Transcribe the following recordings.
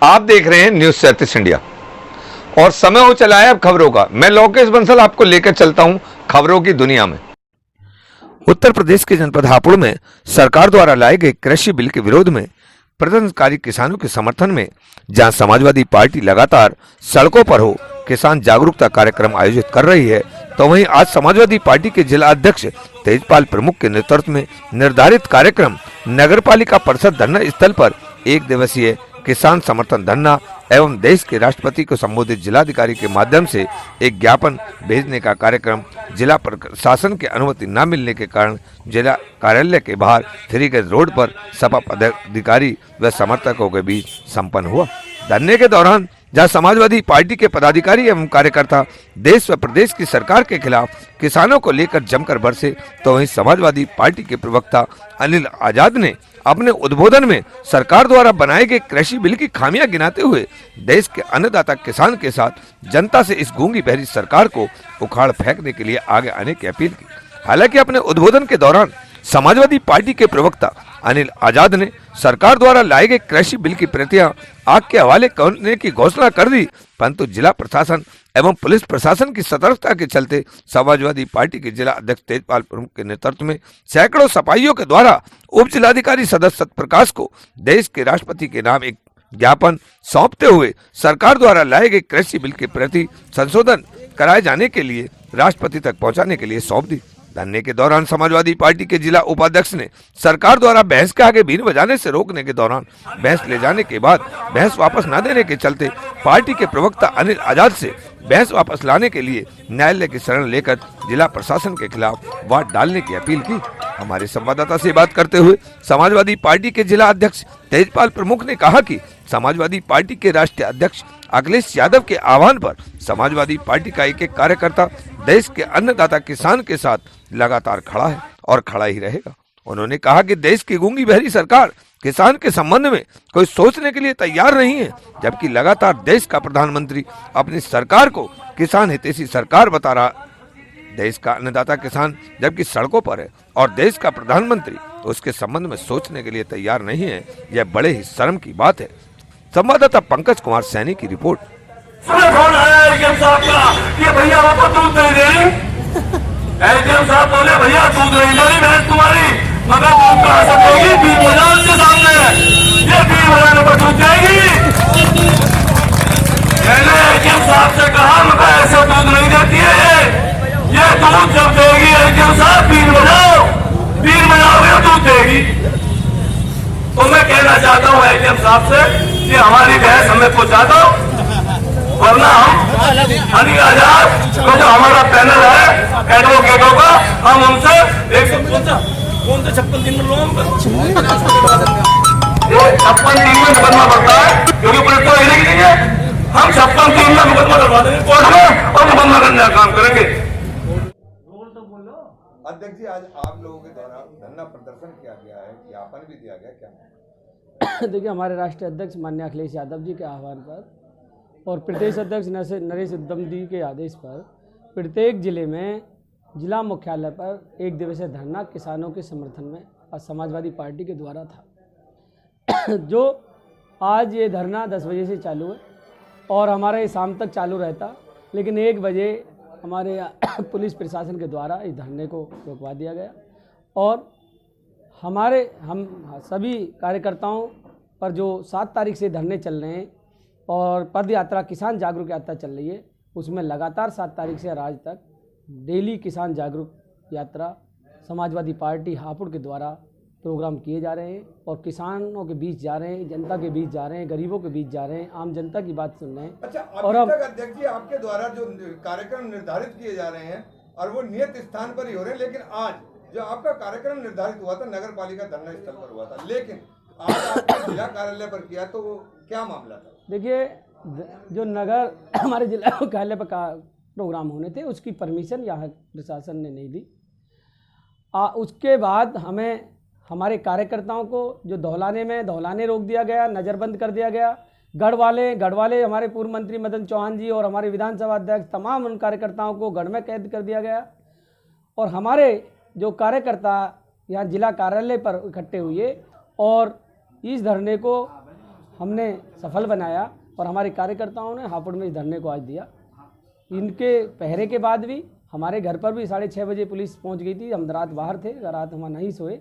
आप देख रहे हैं न्यूज 37 इंडिया और समय हो चला है अब खबरों का। मैं लोकेश बंसल आपको लेकर चलता हूं खबरों की दुनिया में। उत्तर प्रदेश के जनपद हापुड़ में सरकार द्वारा लाए गए कृषि बिल के विरोध में प्रदर्शनकारी किसानों के समर्थन में जहां समाजवादी पार्टी लगातार सड़कों पर हो किसान जागरूकता कार्यक्रम आयोजित कर रही है, तो वहीं आज समाजवादी पार्टी के जिला अध्यक्ष तेजपाल प्रमुख के नेतृत्व में निर्धारित कार्यक्रम नगरपालिका परिषद धरना स्थल पर एक दिवसीय किसान समर्थन धरना एवं देश के राष्ट्रपति को संबोधित जिलाधिकारी के माध्यम से एक ज्ञापन भेजने का कार्यक्रम जिला प्रशासन की अनुमति न मिलने के कारण जिला कार्यालय के बाहर थ्रीगेज रोड पर सपा पदाधिकारी व समर्थकों के बीच संपन्न हुआ। धरने के दौरान जहां समाजवादी पार्टी के पदाधिकारी एवं कार्यकर्ता देश व प्रदेश की सरकार के खिलाफ किसानों को लेकर जमकर बरसे, तो वहीं समाजवादी पार्टी के प्रवक्ता अनिल आजाद ने अपने उद्बोधन में सरकार द्वारा बनाए गए कृषि बिल की खामियां गिनाते हुए देश के अन्नदाता किसान के साथ जनता से इस गूंगी बहरी सरकार को उखाड़ फेंकने के लिए आगे आने की अपील की। हालांकि अपने उद्बोधन के दौरान समाजवादी पार्टी के प्रवक्ता अनिल आजाद ने सरकार द्वारा लाए गए कृषि बिल की प्रतियां आग के हवाले करने की घोषणा कर दी, परंतु जिला प्रशासन एवं पुलिस प्रशासन की सतर्कता के चलते समाजवादी पार्टी के जिला अध्यक्ष तेजपाल प्रमुख के नेतृत्व में सैकड़ों सफाइयों के द्वारा उप जिलाधिकारी सदस्य सत्यप्रकाश को देश के राष्ट्रपति के नाम एक ज्ञापन सौंपते हुए सरकार द्वारा लाए गए कृषि बिल के प्रति संशोधन कराए जाने के लिए राष्ट्रपति तक पहुंचाने के लिए सौंप दी। धरने के दौरान समाजवादी पार्टी के जिला उपाध्यक्ष ने सरकार द्वारा बहस के आगे बीन बजाने से रोकने के दौरान बहस ले जाने के बाद बहस वापस न देने के चलते पार्टी के प्रवक्ता अनिल आजाद से बहस वापस लाने के लिए न्यायालय की शरण लेकर जिला प्रशासन के खिलाफ वाद डालने की अपील की। हमारे संवाददाता से बात करते हुए समाजवादी पार्टी के जिला अध्यक्ष तेजपाल प्रमुख ने कहा कि समाजवादी पार्टी के राष्ट्रीय अध्यक्ष अखिलेश यादव के आह्वान पर समाजवादी पार्टी का एक कार्यकर्ता देश के अन्नदाता किसान के साथ लगातार खड़ा है और खड़ा ही रहेगा। उन्होंने कहा कि देश की गूंगी बहरी सरकार किसान के संबंध में कोई सोचने के लिए तैयार नहीं है, जबकि लगातार देश का प्रधानमंत्री अपनी सरकार को किसान हितैषी सरकार बता रहा। देश का अन्नदाता किसान जबकि सड़कों पर है और देश का प्रधानमंत्री तो उसके संबंध में सोचने के लिए तैयार नहीं है, यह बड़े ही शर्म की बात है। संवाददाता पंकज कुमार सैनी की रिपोर्ट। फोन आया एडीएम साहब का कि भैया आपको दूध नहीं दे रही। एडीएम साहब बोले भैया दूध नहीं दे रही भैंस तुम्हारी, मगर दूध कहाँ से देगी? 20 बाजार के सामने ये 20 बाजार पर दूध देगी। मैंने एडीएम साहब से कहा मगर ऐसा दूध नहीं देती है ये दूध जब देगी एडीएम साहब 20 बजाओगे दूध देगी। तो मैं कहना चाहता हूँ एडीएम साहब से कि हमारी भैंस हमें पहुंचा दो, वरना हम अनिल आजाद को जो हमारा पैनल है एडवोकेटों का, हम उनसे 56 दिन में 56 दिन में मुकदमा बढ़ता है क्योंकि पुलिस तो हिलेगी नहीं है। हम 56 दिन में मुकदमा करवा देंगे कोर्ट में और मुकदमा करने का काम करेंगे। अध्यक्ष जी, आज आप लोगों के द्वारा धरना प्रदर्शन किया गया है, ज्ञापन भी दिया गया, क्या? देखिए, हमारे राष्ट्रीय अध्यक्ष माननीय अखिलेश यादव जी के आह्वान पर और प्रदेश अध्यक्ष नरेश उद्दम जी के आदेश पर प्रत्येक जिले में जिला मुख्यालय पर एक दिवसीय धरना किसानों के समर्थन में आज समाजवादी पार्टी के द्वारा था जो आज ये धरना 10 बजे से चालू है और हमारा ये शाम तक चालू रहता, लेकिन 1 बजे हमारे पुलिस प्रशासन के द्वारा इस धरने को रोकवा दिया गया और हम सभी कार्यकर्ताओं पर जो 7 तारीख से धरने चल रहे हैं और पद यात्रा किसान जागरूक यात्रा चल रही है, उसमें लगातार 7 तारीख से आज तक डेली किसान जागरूक यात्रा समाजवादी पार्टी हापुड़ के द्वारा प्रोग्राम किए जा रहे हैं और किसानों के बीच जा रहे हैं, जनता के बीच जा रहे हैं, गरीबों के बीच जा रहे हैं, आम जनता की बात सुन रहे हैं। अच्छा, और हम अध्यक्ष जी आपके द्वारा जो कार्यक्रम निर्धारित किए जा रहे हैं और वो नियत स्थान पर ही हो रहे हैं, लेकिन आज जो आपका कार्यक्रम निर्धारित हुआ था नगर पालिका धरना स्थल पर हुआ था, लेकिन आज आपने जिला कार्यालय पर किया, तो वो क्या मामला था? देखिए, जो नगर हमारे जिला मुख्यालय पर प्रोग्राम होने थे उसकी परमिशन यहाँ प्रशासन ने नहीं दी। उसके बाद हमें हमारे कार्यकर्ताओं को जो दौलाने रोक दिया गया, नज़रबंद कर दिया गया। गढ़वाले हमारे पूर्व मंत्री मदन चौहान जी और हमारे विधानसभा अध्यक्ष तमाम उन कार्यकर्ताओं को गढ़ में कैद कर दिया गया और हमारे जो कार्यकर्ता यहाँ जिला कार्यालय पर इकट्ठे हुए और इस धरने को हमने सफल बनाया और हमारे कार्यकर्ताओं ने हापुड़ में इस धरने को आज दिया। इनके पहरे के बाद भी हमारे घर पर भी 6:30 बजे पुलिस पहुंच गई थी। हम रात बाहर थे, रात हम नहीं सोए।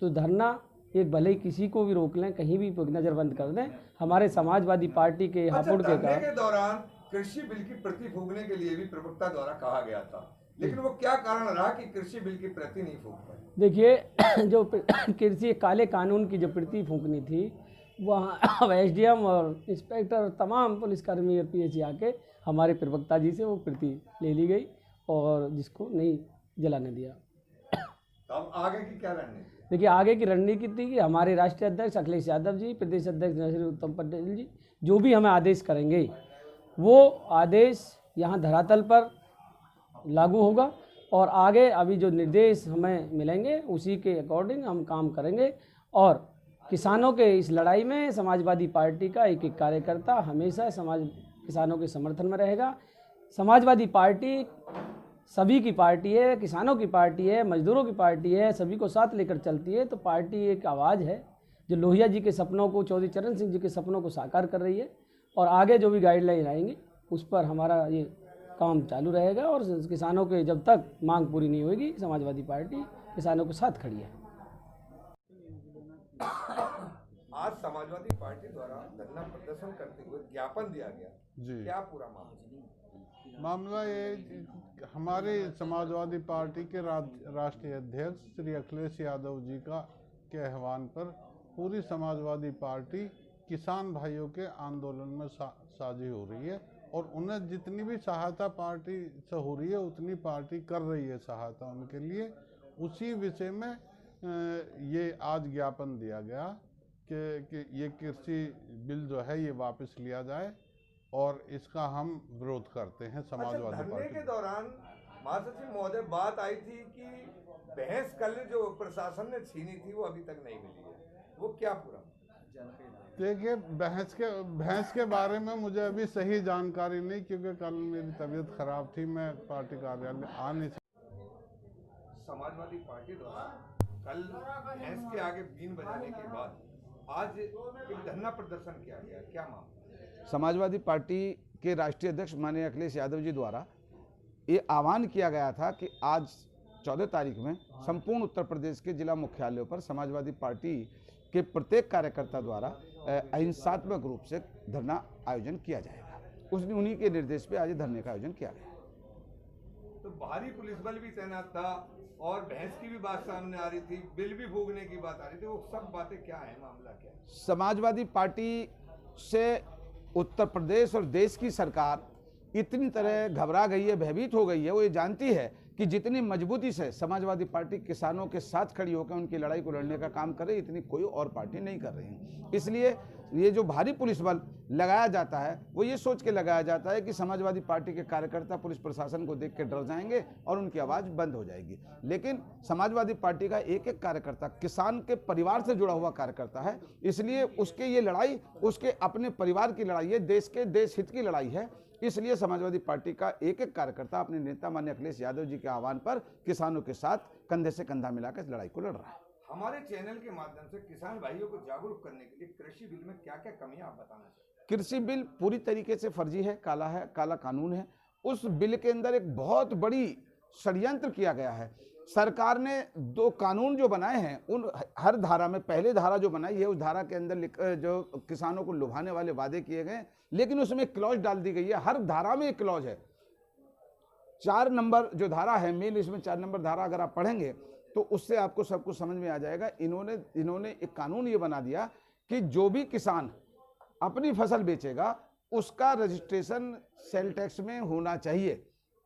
तो धरना एक भले ही किसी को भी रोक लें, कहीं भी नज़रबंद कर दें, हमारे समाजवादी पार्टी के हापुड़ के दौरान कृषि बिल की प्रति फूंकने के लिए भी प्रवक्ता द्वारा कहा गया था, लेकिन वो क्या कारण रहा कि कृषि बिल की प्रति नहीं फूंक पाए? देखिए, जो कृषि काले कानून की जो प्रति फूंकनी थी, वहाँ एसडीएम और इंस्पेक्टर तमाम पुलिसकर्मी और पीएससी आके हमारे प्रवक्ता जी से वो प्रति ले ली गई और जिसको नहीं जलाने दिया। अब आगे की क्या रणनीति? देखिए, आगे की रणनीति थी कि हमारे राष्ट्रीय अध्यक्ष अखिलेश यादव जी, प्रदेश अध्यक्ष नसीरुद्दीन पटेल जी जो भी हमें आदेश करेंगे वो आदेश यहाँ धरातल पर लागू होगा और आगे अभी जो निर्देश हमें मिलेंगे उसी के अकॉर्डिंग हम काम करेंगे। और किसानों के इस लड़ाई में समाजवादी पार्टी का एक एक कार्यकर्ता हमेशा किसानों के समर्थन में रहेगा। समाजवादी पार्टी सभी की पार्टी है, किसानों की पार्टी है, मजदूरों की पार्टी है, सभी को साथ लेकर चलती है। तो पार्टी एक आवाज़ है जो लोहिया जी के सपनों को, चौधरी चरण सिंह जी के सपनों को साकार कर रही है और आगे जो भी गाइडलाइन आएंगी उस पर हमारा ये काम चालू रहेगा। और किसानों के जब तक मांग पूरी नहीं होगी, समाजवादी पार्टी किसानों के साथ खड़ी है। आज समाजवादी पार्टी द्वारा धरना प्रदर्शन करते हुए ज्ञापन दिया गया जी, क्या पूरा मामला ये हमारे समाजवादी पार्टी के राष्ट्रीय अध्यक्ष श्री अखिलेश यादव जी के आह्वान पर पूरी समाजवादी पार्टी किसान भाइयों के आंदोलन में साझी हो रही है और उन्हें जितनी भी सहायता पार्टी से हो रही है उतनी पार्टी कर रही है सहायता उनके लिए। उसी विषय में ये आज ज्ञापन दिया गया कि ये कृषि बिल जो है ये वापस लिया जाए और इसका हम विरोध करते हैं समाजवादी पार्टी। के दौरान महासचिव महोदय बात आई थी कि भैंस कल जो प्रशासन ने छीनी थी वो अभी तक नहीं मिली है, वो क्या पूरा? देखिए, भैंस के बारे में मुझे अभी सही जानकारी नहीं, क्योंकि कल मेरी तबीयत खराब थी, मैं पार्टी कार्यालय आ नहीं सकता। समाजवादी पार्टी द्वारा कल भैंस के आगे बीन बजाने के बाद आज एक धरना प्रदर्शन किया गया, क्या मामला? समाजवादी पार्टी के राष्ट्रीय अध्यक्ष माननीय अखिलेश यादव जी द्वारा ये आह्वान किया गया था कि आज 14 तारीख में संपूर्ण उत्तर प्रदेश के जिला मुख्यालयों पर समाजवादी पार्टी के प्रत्येक कार्यकर्ता द्वारा अहिंसात्मक रूप से धरना आयोजन किया जाएगा। उन्हीं के निर्देश पे आज धरने का आयोजन किया गया। तो भारी पुलिस बल भी तैनात था और भैंस की भी बात सामने आ रही थी, बिल भी भोगने की बात आ रही थी, वो सब बातें क्या है, मामला क्या है? समाजवादी पार्टी से उत्तर प्रदेश और देश की सरकार इतनी तरह घबरा गई है, भयभीत हो गई है। वो ये जानती है कि जितनी मजबूती से समाजवादी पार्टी किसानों के साथ खड़ी होकर उनकी लड़ाई को लड़ने का काम करे, इतनी कोई और पार्टी नहीं कर रही है। इसलिए ये जो भारी पुलिस बल लगाया जाता है वो ये सोच के लगाया जाता है कि समाजवादी पार्टी के कार्यकर्ता पुलिस प्रशासन को देख के डर जाएंगे और उनकी आवाज़ बंद हो जाएगी। लेकिन समाजवादी पार्टी का एक एक कार्यकर्ता किसान के परिवार से जुड़ा हुआ कार्यकर्ता है, इसलिए उसके ये लड़ाई उसके अपने परिवार की लड़ाई है, देश हित की लड़ाई है। इसलिए समाजवादी पार्टी का एक एक कार्यकर्ता अपने नेता माननीय अखिलेश यादव जी के आह्वान पर किसानों के साथ कंधे से कंधा मिलाकर इस लड़ाई को लड़ रहा है। हमारे चैनल के माध्यम से किसान भाइयों को जागरूक करने के लिए कृषि बिल में क्या क्या कमियां आप बताना चाहिए? कृषि बिल पूरी तरीके से फर्जी है, काला कानून है। उस बिल के अंदर एक बहुत बड़ी षड्यंत्र किया गया है। सरकार ने 2 कानून जो बनाए हैं, उन हर धारा में पहले धारा जो बनाई है उस धारा के अंदर जो किसानों को लुभाने वाले वादे किए गए, लेकिन उसमें क्लॉज डाल दी गई है। हर धारा में एक क्लॉज है। 4 नंबर जो धारा है मेन, इसमें 4 नंबर धारा अगर आप पढ़ेंगे तो उससे आपको सब कुछ समझ में आ जाएगा। इन्होंने एक कानून ये बना दिया कि जो भी किसान अपनी फसल बेचेगा उसका रजिस्ट्रेशन सेल टैक्स में होना चाहिए।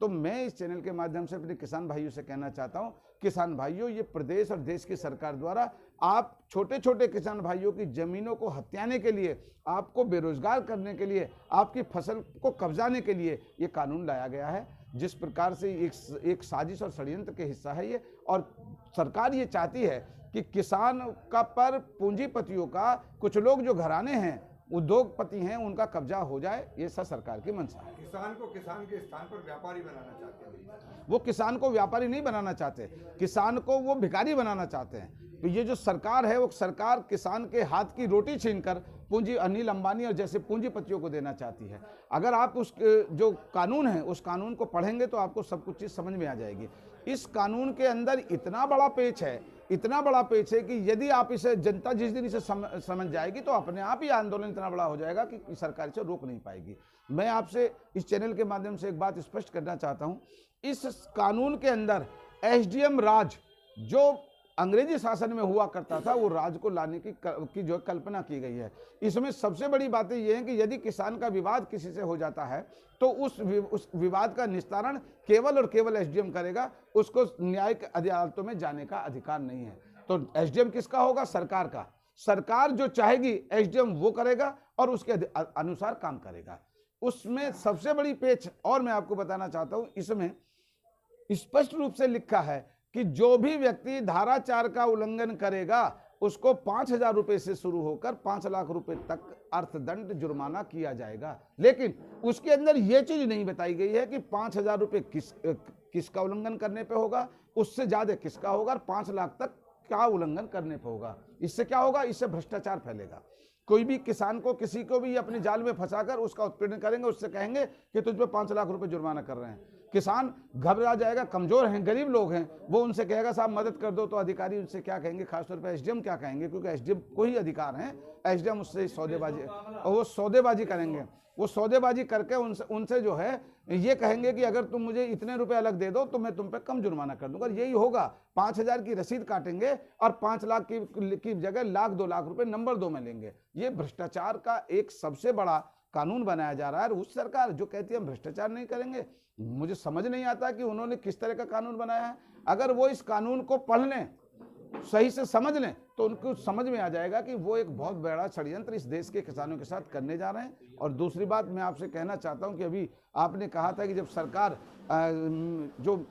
तो मैं इस चैनल के माध्यम से अपने किसान भाइयों से कहना चाहता हूं, किसान भाइयों, ये प्रदेश और देश की सरकार द्वारा आप छोटे छोटे किसान भाइयों की जमीनों को हथियाने के लिए, आपको बेरोजगार करने के लिए, आपकी फसल को कब्जाने के लिए ये कानून लाया गया है। जिस प्रकार से एक साजिश और षड्यंत्र के हिस्सा है ये, और सरकार ये चाहती है कि किसान का पर पूंजीपतियों का, कुछ लोग जो घराने हैं, उद्योगपति हैं, उनका कब्जा हो जाए। ये सब सरकार की मंशा है। किसान को किसान के स्थान पर व्यापारी बनाना चाहते हैं। वो किसान को व्यापारी नहीं बनाना चाहते, किसान को वो भिखारी बनाना चाहते हैं। तो ये जो सरकार है वो सरकार किसान के हाथ की रोटी छीनकर पूंजी अनिल अंबानी और जैसे पूंजीपतियों को देना चाहती है। अगर आप उस जो कानून है उस कानून को पढ़ेंगे तो आपको सब कुछ चीज़ समझ में आ जाएगी। इस कानून के अंदर इतना बड़ा पेच है, इतना बड़ा पेच है कि यदि आप इसे, जनता जिस दिन इसे समझ जाएगी तो अपने आप ही आंदोलन इतना बड़ा हो जाएगा कि सरकार इसे रोक नहीं पाएगी। मैं आपसे इस चैनल के माध्यम से एक बात स्पष्ट करना चाहता हूं, इस कानून के अंदर एसडीएम राज जो अंग्रेजी शासन में हुआ करता था वो राज को लाने की जो कल्पना की गई है। इसमें सबसे बड़ी बातें ये हैं कि यदि किसान का विवाद किसी से हो जाता है तो उस विवाद का निस्तारण केवल और केवल एसडीएम करेगा, उसको न्यायिक अदालतों में जाने का अधिकार नहीं है। तो एसडीएम किसका होगा? सरकार का। सरकार जो चाहेगी एसडीएम वो करेगा और उसके अनुसार काम करेगा। उसमें सबसे बड़ी पेच और मैं आपको बताना चाहता हूं, इसमें स्पष्ट रूप से लिखा है कि जो भी व्यक्ति धारा 4 का उल्लंघन करेगा उसको 5,000 रुपए से शुरू होकर 5 लाख रुपए तक अर्थदंड जुर्माना किया जाएगा। लेकिन उसके अंदर यह चीज नहीं बताई गई है कि 5,000 रुपए किसका उल्लंघन करने पे होगा, उससे ज्यादा किसका होगा, और 5 लाख तक क्या उल्लंघन करने पे होगा। इससे क्या होगा? इससे भ्रष्टाचार फैलेगा। कोई भी किसान को, किसी को भी अपने जाल में फंसाकर उसका उत्पीड़न करेंगे, उससे कहेंगे कि तुझ पे 5 लाख रुपए जुर्माना कर रहे हैं। किसान घबरा जाएगा, कमजोर हैं, गरीब लोग हैं, वो उनसे कहेगा साहब मदद कर दो, तो अधिकारी उनसे क्या कहेंगे, खासतौर पर एसडीएम क्या कहेंगे, क्योंकि एसडीएम को ही अधिकार है। एसडीएम उससे सौदेबाजी, और वो सौदेबाजी करेंगे। वो सौदेबाजी करके उनसे जो है ये कहेंगे कि अगर तुम मुझे इतने रुपए अलग दे दो तो मैं तुम पे कम जुर्माना कर दूंगा। यही होगा, 5,000 की रसीद काटेंगे और 5 लाख की जगह 1,00,000 2 लाख रुपए नंबर 2 में लेंगे। ये भ्रष्टाचार का एक सबसे बड़ा कानून बनाया जा रहा है। उस सरकार जो कहती है हम भ्रष्टाचार नहीं करेंगे, मुझे समझ नहीं आता कि उन्होंने किस तरह का कानून बनाया है। अगर वो इस कानून को पढ़ लें, सही से समझ लें, तो उनको समझ में आ जाएगा कि वो एक बहुत बड़ा षड्यंत्र इस देश के किसानों के साथ करने जा रहे हैं। और दूसरी बात मैं आपसे कहना चाहता हूं कि अभी आपने कहा था कि जब सरकार जो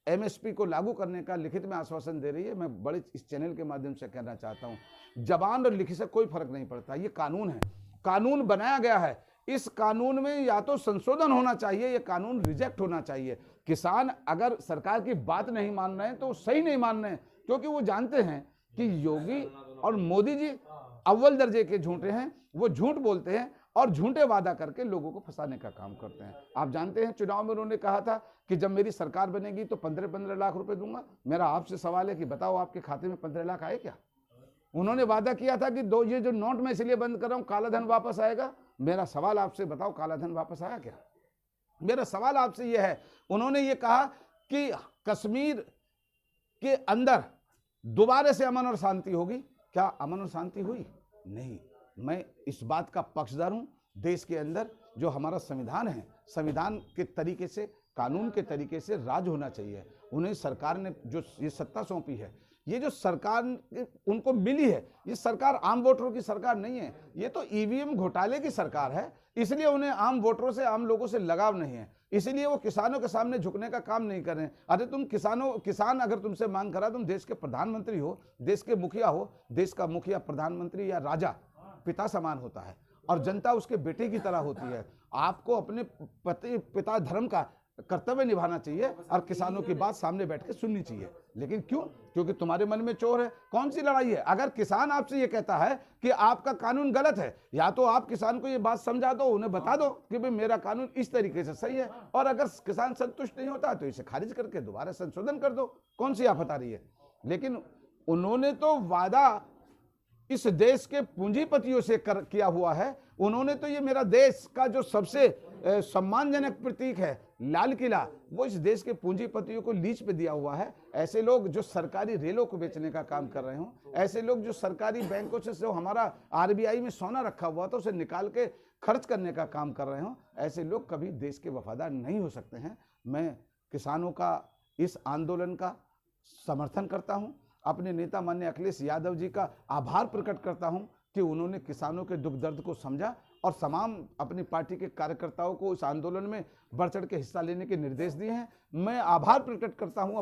एमएसपी को लागू करने का लिखित में आश्वासन दे रही है, मैं बड़े इस चैनल के माध्यम से कहना चाहता हूं, जबान और लिखित से कोई फर्क नहीं पड़ता। ये कानून है, कानून बनाया गया है, इस कानून में या तो संशोधन होना चाहिए, ये कानून रिजेक्ट होना चाहिए। किसान अगर सरकार की बात नहीं मान रहे हैं तो सही नहीं मान रहे हैं, क्योंकि वो जानते हैं कि योगी और मोदी जी अव्वल दर्जे के झूठे हैं। वो झूठ बोलते हैं और झूठे वादा करके लोगों को फंसाने का काम करते हैं। आप जानते हैं चुनाव में उन्होंने कहा था कि जब मेरी सरकार बनेगी तो 15-15 लाख रुपए दूंगा। मेरा आपसे सवाल है कि बताओ आपके खाते में 15 लाख आए क्या? उन्होंने वादा किया था कि ये जो नोट मैं इसलिए बंद कर रहा हूं, काला धन वापस आएगा। मेरा सवाल आपसे, बताओ काला धन वापस आया क्या? मेरा सवाल आपसे यह है, उन्होंने ये कहा कि कश्मीर के अंदर दोबारा से अमन और शांति होगी। क्या अमन और शांति हुई? नहीं। मैं इस बात का पक्षधर हूं, देश के अंदर जो हमारा संविधान है, संविधान के तरीके से, कानून के तरीके से राज होना चाहिए। उन्हें सरकार ने जो ये सत्ता सौंपी है, ये जो सरकार उनको मिली है, ये सरकार आम वोटरों की सरकार नहीं है, ये तो ईवीएम घोटाले की सरकार है। इसलिए उन्हें आम वोटरों से, आम लोगों से लगाव नहीं है, इसलिए वो किसानों के सामने झुकने का काम नहीं कर रहे हैं। अरे तुम किसान अगर तुमसे मांग करा, तुम देश के प्रधानमंत्री हो, देश के मुखिया हो। देश का मुखिया प्रधानमंत्री या राजा पिता समान होता है और जनता उसके बेटे की तरह होती है। आपको अपने पिता धर्म का कर्तव्य निभाना चाहिए और किसानों की बात सामने बैठ के सुननी चाहिए। लेकिन क्यों? क्योंकि तुम्हारे मन में चोर है। कौन सी लड़ाई है? अगर किसान आपसे ये कहता है कि आपका कानून गलत है, या तो आप किसान को ये बात समझा दो, उन्हें बता दो कि भाई मेरा कानून इस तरीके से सही है, और अगर किसान संतुष्ट नहीं होता तो इसे खारिज करके दोबारा संशोधन कर दो। कौन सी आफत आ रही है? लेकिन उन्होंने तो वादा इस देश के पूंजीपतियों से किया हुआ है। उन्होंने तो ये मेरा देश का जो सबसे सम्मानजनक प्रतीक है लाल किला, वो इस देश के पूंजीपतियों को लीज पे दिया हुआ है। ऐसे लोग जो सरकारी रेलों को बेचने का काम कर रहे हों, ऐसे लोग जो सरकारी बैंकों से जो हमारा आरबीआई में सोना रखा हुआ था उसे निकाल के खर्च करने का काम कर रहे हों, ऐसे लोग कभी देश के वफादार नहीं हो सकते हैं। मैं किसानों का इस आंदोलन का समर्थन करता हूं, अपने नेता माननीय अखिलेश यादव जी का आभार प्रकट करता हूं कि उन्होंने किसानों के दुख दर्द को समझा और तमाम अपनी पार्टी के कार्यकर्ताओं को इस आंदोलन में बढ़ चढ़ के हिस्सा लेने के निर्देश दिए हैं। मैं आभार प्रकट करता हूं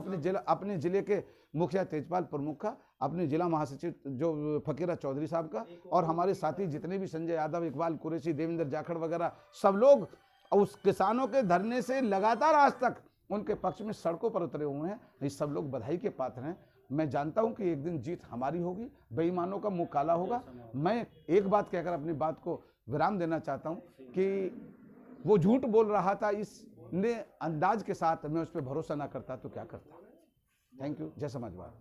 अपने जिले के मुखिया तेजपाल प्रमुख का, अपने जिला महासचिव जो फकीरा चौधरी साहब का, और हमारे साथी जितने भी संजय यादव, इकबाल कुरैशी, देवेंद्र जाखड़ वगैरह सब लोग उस किसानों के धरने से लगातार आज तक उनके पक्ष में सड़कों पर उतरे हुए हैं। ये सब लोग बधाई के पात्र हैं। मैं जानता हूं कि एक दिन जीत हमारी होगी, बेईमानों का मुंह काला होगा। मैं एक बात कहकर अपनी बात को विराम देना चाहता हूं कि वो झूठ बोल रहा था, इसने अंदाज के साथ मैं उस पर भरोसा ना करता तो क्या करता। Thank you. जय समाजवाद।